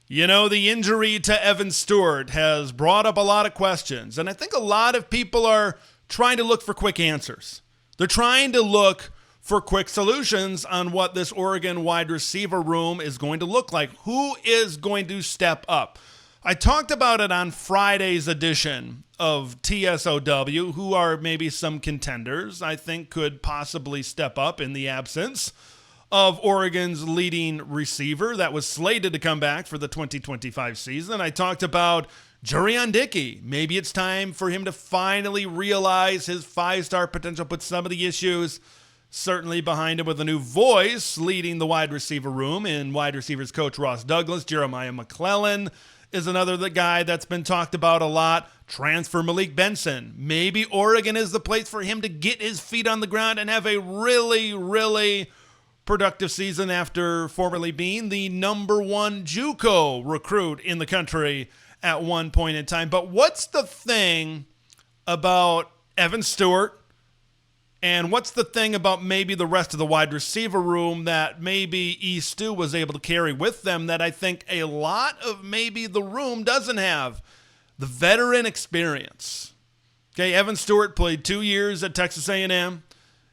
You know, the injury to Evan Stewart has brought up a lot of questions, and I think a lot of people are trying to look for quick answers. They're trying to look for quick solutions on what this Oregon wide receiver room is going to look like. Who is going to step up? I talked about it on Friday's edition of TSOW, who are maybe some contenders I think could possibly step up in the absence of Oregon's leading receiver that was slated to come back for the 2025 season. I talked about Jurion Dickey. Maybe it's time for him to finally realize his five-star potential, put some of the issues certainly behind him with a new voice leading the wide receiver room in wide receivers coach Ross Douglas. Jeremiah McClellan is another guy that's been talked about a lot. Transfer Malik Benson. Maybe Oregon is the place for him to get his feet on the ground and have a really productive season after formerly being the number one JUCO recruit in the country at one point in time. But what's the thing about Evan Stewart, and what's the thing about maybe the rest of the wide receiver room that maybe Stu was able to carry with them that I think a lot of maybe the room doesn't have? The veteran experience. Okay, Evan Stewart played 2 years at Texas A&M.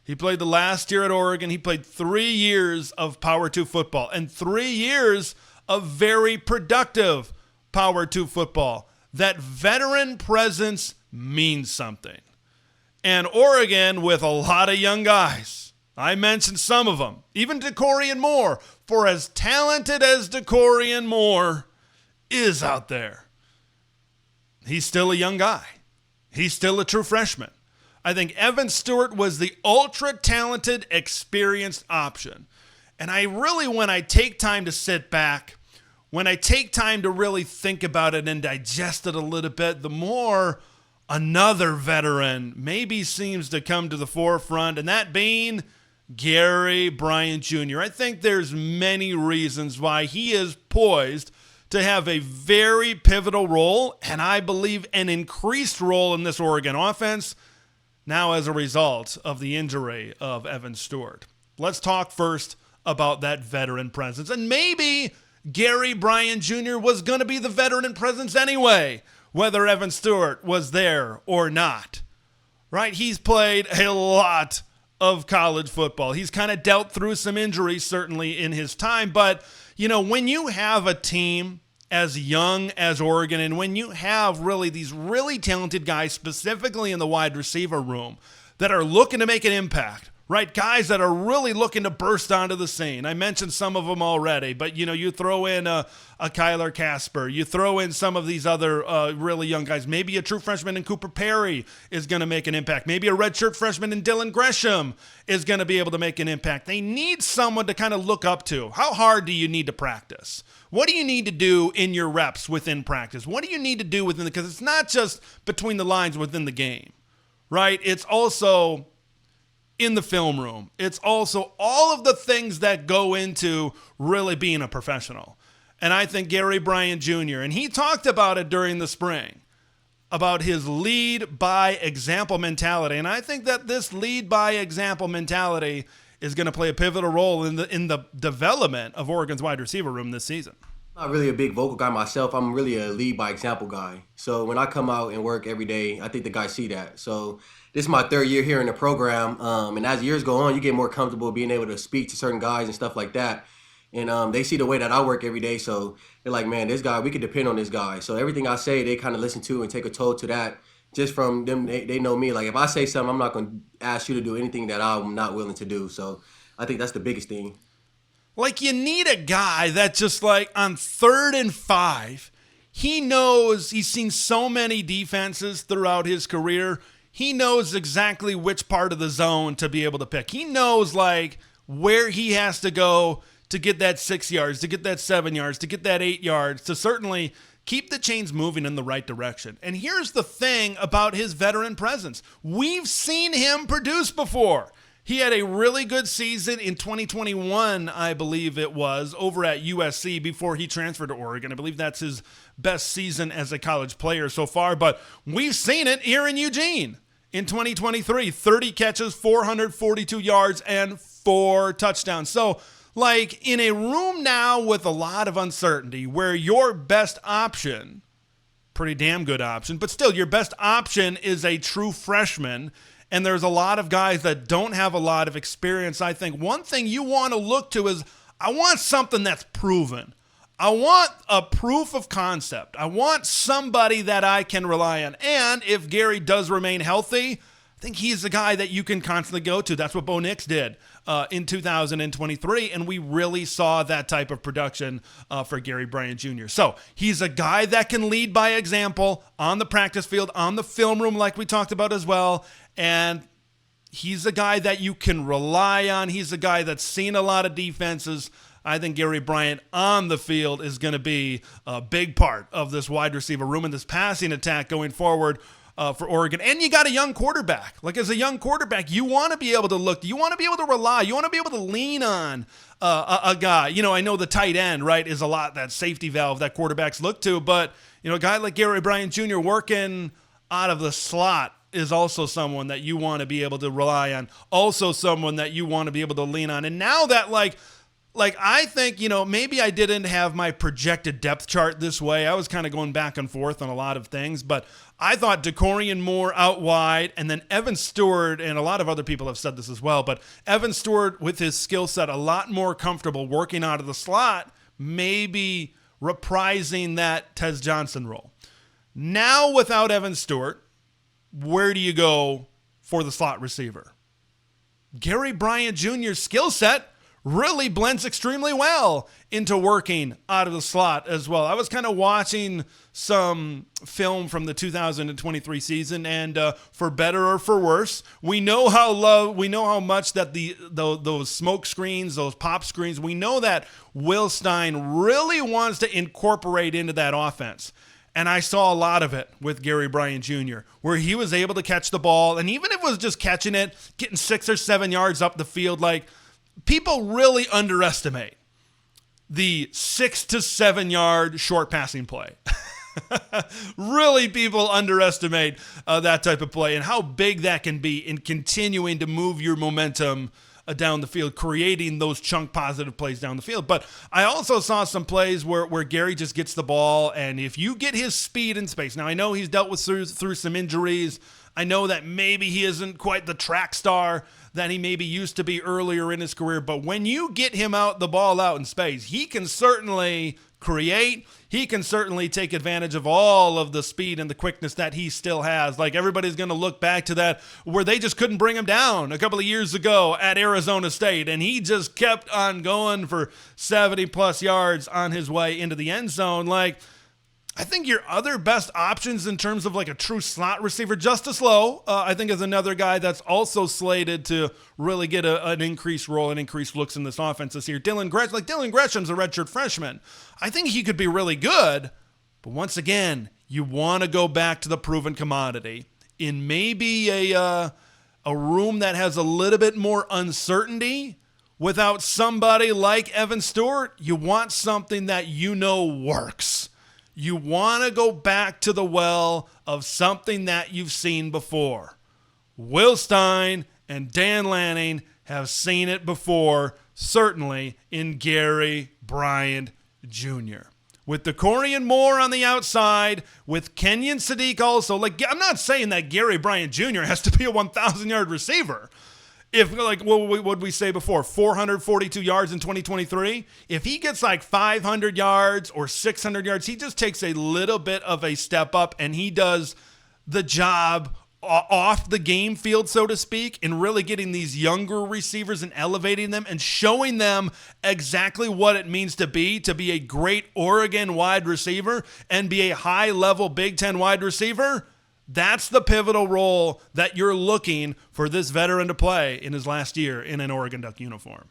He played the last year at Oregon. He played 3 years of Power 2 football and 3 years of very productive Power 2 football. That veteran presence means something. And Oregon, with a lot of young guys, I mentioned some of them, even DeCorian Moore, for as talented as DeCorian Moore is out there, he's still a young guy. He's still a true freshman. I think Evan Stewart was the ultra-talented, experienced option. And I really, when I take time to sit back, when I take time to really think about it and digest it a little bit, the more another veteran maybe seems to come to the forefront, and that being Bryant Jr. I think there's many reasons why he is poised to have a very pivotal role, and I believe an increased role in this Oregon offense now as a result of the injury of Evan Stewart. Let's talk first about that veteran presence. And maybe Bryant Jr. was going to be the veteran presence anyway, whether Evan Stewart was there or not. Right? He's played a lot of college football. He's kind of dealt through some injuries certainly in his time. But, you know, when you have a team as young as Oregon, and when you have really these really talented guys, specifically in the wide receiver room, that are looking to make an impact, right? Guys that are really looking to burst onto the scene. I mentioned some of them already, but, you know, you throw in a Kyler Casper, you throw in some of these other really young guys. Maybe a true freshman in Cooper Perry is going to make an impact. Maybe a redshirt freshman in Dylan Gresham is going to be able to make an impact. They need someone to kind of look up to. How hard do you need to practice? What do you need to do in your reps within practice? What do you need to do within because it's not just between the lines within the game, right? It's also in the film room. It's also all of the things that go into really being a professional. And I think Bryant Jr., and he talked about it during the spring, about his lead by example mentality. And I think that this lead by example mentality is going to play a pivotal role in the development of Oregon's wide receiver room this season. I'm not really a big vocal guy myself. I'm really a lead by example guy. So when I come out and work every day, I think the guys see that. So this is my third year here in the program. And as years go on, you get more comfortable being able to speak to certain guys and stuff like that. And they see the way that I work every day. So they're like, man, this guy, we can depend on this guy. So everything I say, they kind of listen to and take a toll to that. Just from them, they know me. Like, if I say something, I'm not going to ask you to do anything that I'm not willing to do. So I think that's the biggest thing. Like, you need a guy that just, like, on 3rd and 5, he knows, he's seen so many defenses throughout his career. He knows exactly which part of the zone to be able to pick. He knows, like, where he has to go to get that 6 yards, to get that 7 yards, to get that 8 yards, to certainly keep the chains moving in the right direction. And here's the thing about his veteran presence. We've seen him produce before. He had a really good season in 2021, I believe it was, over at USC before he transferred to Oregon. I believe that's his best season as a college player so far. But we've seen it here in Eugene in 2023. 30 catches, 442 yards, and 4 touchdowns. So Like in a room now with a lot of uncertainty where your best option, pretty damn good option, but still your best option is a true freshman, and there's a lot of guys that don't have a lot of experience. I think one thing you want to look to is I want something that's proven. I want a proof of concept. I want somebody that I can rely on. And if Gary does remain healthy, I think he's the guy that you can constantly go to. That's what Bo Nix did in 2023, and we really saw that type of production for Gary Bryant Jr. So he's a guy that can lead by example on the practice field, on the film room like we talked about as well, and he's a guy that you can rely on. He's a guy that's seen a lot of defenses. I think Gary Bryant on the field is going to be a big part of this wide receiver room and this passing attack going forward for Oregon. And you got a young quarterback. Like as a young quarterback, you want to be able to look, you want to be able to rely, you want to be able to lean on a guy. You know, I know the tight end, right, is a lot that safety valve that quarterbacks look to, but, you know, a guy like Gary Bryant Jr. working out of the slot is also someone that you want to be able to rely on, also someone that you want to be able to lean on. And now that like I think, you know, maybe I didn't have my projected depth chart this way. I was kind of going back and forth on a lot of things, but I thought Decorian Moore out wide, and then Evan Stewart, and a lot of other people have said this as well, but Evan Stewart with his skill set a lot more comfortable working out of the slot, maybe reprising that Tez Johnson role. Now without Evan Stewart, where do you go for the slot receiver? Gary Bryant Jr.'s skill set really blends extremely well into working out of the slot as well. I was kind of watching some film from the 2023 season, and for better or for worse, we know how much that those smoke screens, those pop screens, we know that Will Stein really wants to incorporate into that offense. And I saw a lot of it with Gary Bryant Jr., where he was able to catch the ball, and even if it was just catching it, getting 6 or 7 yards up the field, like, people really underestimate the 6 to 7 yard short passing play. Really, people underestimate that type of play and how big that can be in continuing to move your momentum down the field, creating those chunk positive plays down the field. But I also saw some plays where Gary just gets the ball, and if you get his speed in space, now I know he's dealt with through some injuries. I know that maybe he isn't quite the track star that he maybe used to be earlier in his career, but when you get him the ball out in space, he can certainly create. He can certainly take advantage of all of the speed and the quickness that he still has. Like, everybody's going to look back to that where they just couldn't bring him down a couple of years ago at Arizona State, and he just kept on going for 70 plus yards on his way into the end zone. Like, I think your other best options in terms of like a true slot receiver, Justice Lowe, I think is another guy that's also slated to really get an increased role and increased looks in this offense this year. Dylan Gresham's a redshirt freshman. I think he could be really good, but once again, you want to go back to the proven commodity in maybe a room that has a little bit more uncertainty. Without somebody like Evan Stewart, you want something that you know works. You want to go back to the well of something that you've seen before. Will Stein and Dan Lanning have seen it before, certainly in Gary Bryant Jr. With Decorian Moore on the outside, with Kenyon Sadiq also. Like, I'm not saying that Gary Bryant Jr. has to be a 1,000-yard receiver. If, like, what would we say before, 442 yards in 2023? If he gets like 500 yards or 600 yards, he just takes a little bit of a step up, and he does the job off the game field, so to speak, in really getting these younger receivers and elevating them and showing them exactly what it means to be a great Oregon wide receiver and be a high-level Big Ten wide receiver. That's the pivotal role that you're looking for this veteran to play in his last year in an Oregon Duck uniform.